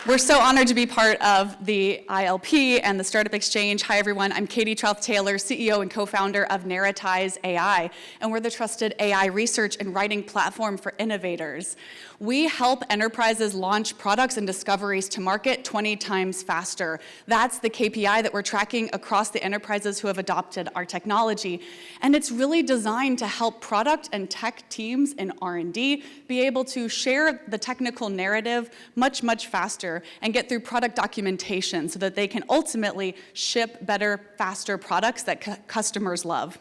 We're so honored to be part of the ILP and the Startup Exchange. Hi, everyone. I'm Katie Trauth-Taylor, CEO and co-founder of Narratize AI, and we're the trusted AI research and writing platform for innovators. We help enterprises launch products and discoveries to market 20 times faster. That's the KPI that we're tracking across the enterprises who have adopted our technology. And it's really designed to help product and tech teams in R&D be able to share the technical narrative much, much faster and get through product documentation so that they can ultimately ship better, faster products that customers love.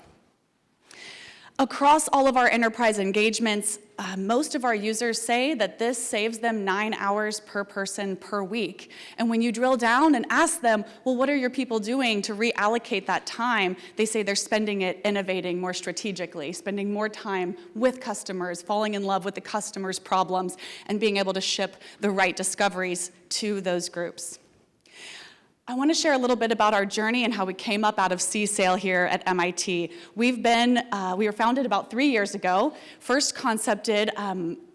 Across all of our enterprise engagements, most of our users say that this saves them 9 hours per person per week. And when you drill down and ask them, well, what are your people doing to reallocate that time? They say they're spending it innovating more strategically, spending more time with customers, falling in love with the customer's problems, and being able to ship the right discoveries to those groups. I want to share a little bit about our journey and how we came up out of C-Sale here at MIT. We were founded about 3 years ago, first concepted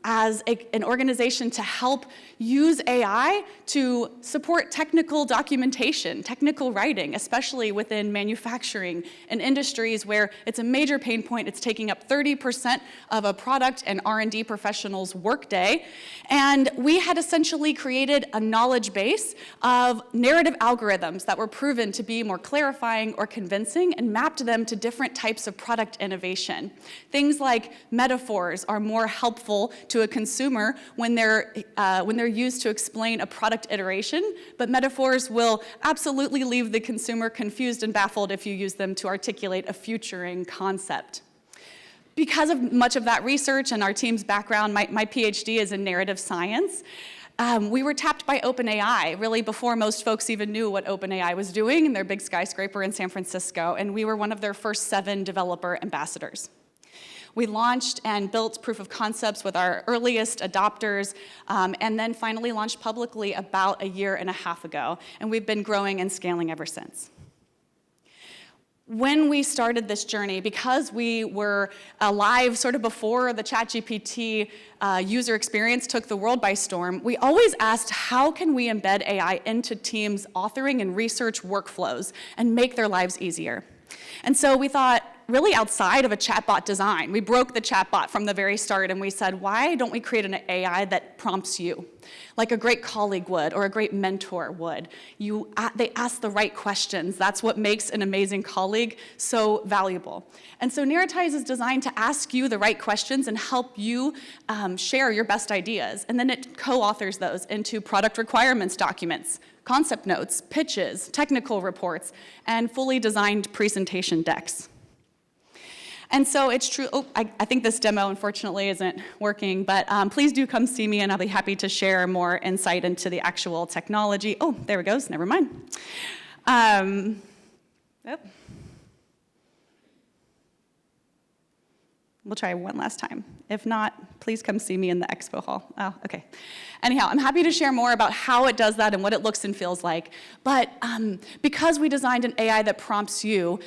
as an organization to help use AI to support technical documentation, technical writing, especially within manufacturing and industries where it's a major pain point. It's taking up 30% of a product and R&D professional's workday. And we had essentially created a knowledge base of narrative algorithms that were proven to be more clarifying or convincing and mapped them to different types of product innovation. Things like metaphors are more helpful to a consumer when they're used to explain a product iteration, but metaphors will absolutely leave the consumer confused and baffled if you use them to articulate a futuring concept. Because of much of that research and our team's background, my PhD is in narrative science. We were tapped by OpenAI, really before most folks even knew what OpenAI was doing in their big skyscraper in San Francisco, and we were one of their first 7 developer ambassadors. We launched and built proof of concepts with our earliest adopters, and then finally launched publicly about 1.5 years ago, and we've been growing and scaling ever since. When we started this journey, because we were alive sort of before the ChatGPT user experience took the world by storm, we always asked, how can we embed AI into teams' authoring and research workflows and make their lives easier? And so we thought, really outside of a chatbot design. We broke the chatbot from the very start and we said, why don't we create an AI that prompts you, like a great colleague would or a great mentor would? They ask the right questions. That's what makes an amazing colleague so valuable. And so Narratize is designed to ask you the right questions and help you share your best ideas. And then it co-authors those into product requirements documents, concept notes, pitches, technical reports, and fully designed presentation decks. And so it's true, I think this demo unfortunately isn't working, but please do come see me and I'll be happy to share more insight into the actual technology. Oh, there it goes, never mind. We'll try one last time. If not, please come see me in the expo hall. Oh, okay. Anyhow, I'm happy to share more about how it does that and what it looks and feels like. But because we designed an AI that prompts you,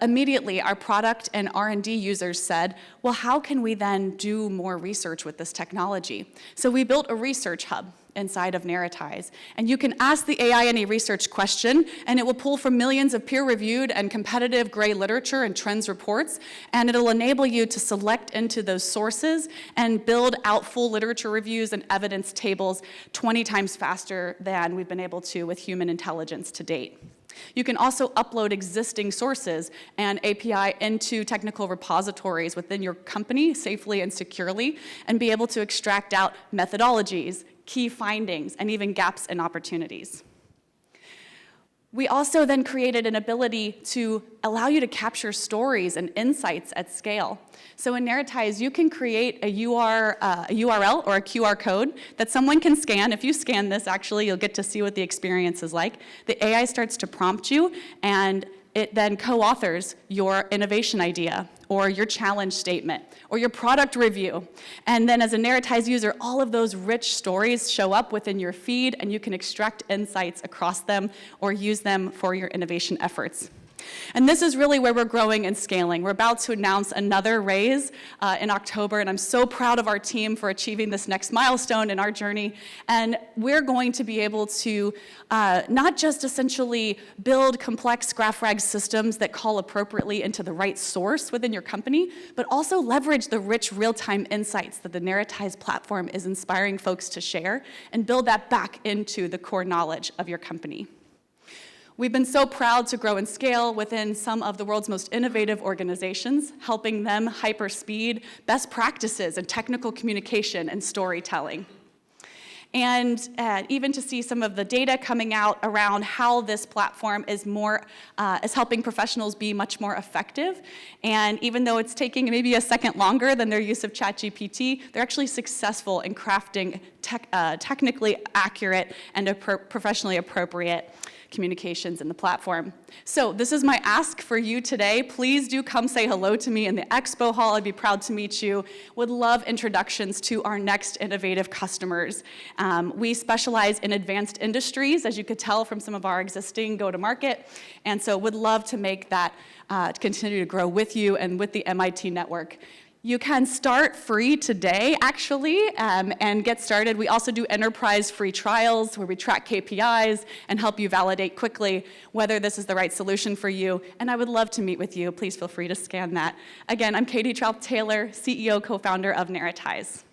immediately our product and R&D users said, well, how can we then do more research with this technology? So we built a research hub inside of Narratize. And you can ask the AI any research question, and it will pull from millions of peer-reviewed and competitive gray literature and trends reports, and it'll enable you to select into those sources and build out full literature reviews and evidence tables 20 times faster than we've been able to with human intelligence to date. You can also upload existing sources and API into technical repositories within your company safely and securely, and be able to extract out methodologies, key findings, and even gaps and opportunities. We also then created an ability to allow you to capture stories and insights at scale. So in Narratize, you can create a URL or a QR code that someone can scan. If you scan this, actually, you'll get to see what the experience is like. The AI starts to prompt you, and it then co-authors your innovation idea or your challenge statement or your product review. And then as a Narratize user, all of those rich stories show up within your feed, and you can extract insights across them or use them for your innovation efforts. And this is really where we're growing and scaling. We're about to announce another raise in October, and I'm so proud of our team for achieving this next milestone in our journey. And we're going to be able to not just essentially build complex GraphRag systems that call appropriately into the right source within your company, but also leverage the rich real-time insights that the Narratize platform is inspiring folks to share and build that back into the core knowledge of your company. We've been so proud to grow and scale within some of the world's most innovative organizations, helping them hyper-speed best practices in technical communication and storytelling. And even to see some of the data coming out around how this platform is helping professionals be much more effective. And even though it's taking maybe a second longer than their use of ChatGPT, they're actually successful in crafting technically accurate and professionally appropriate communications in the platform. So this is my ask for you today. Please do come say hello to me in the expo hall. I'd be proud to meet you. Would love introductions to our next innovative customers. We specialize in advanced industries, as you could tell from some of our existing go-to-market, and so would love to make that continue to grow with you and with the MIT network. You can start free today, actually, and get started. We also do enterprise free trials where we track KPIs and help you validate quickly whether this is the right solution for you. And I would love to meet with you. Please feel free to scan that. Again, I'm Katie Trauth Taylor, CEO, co-founder of Narratize.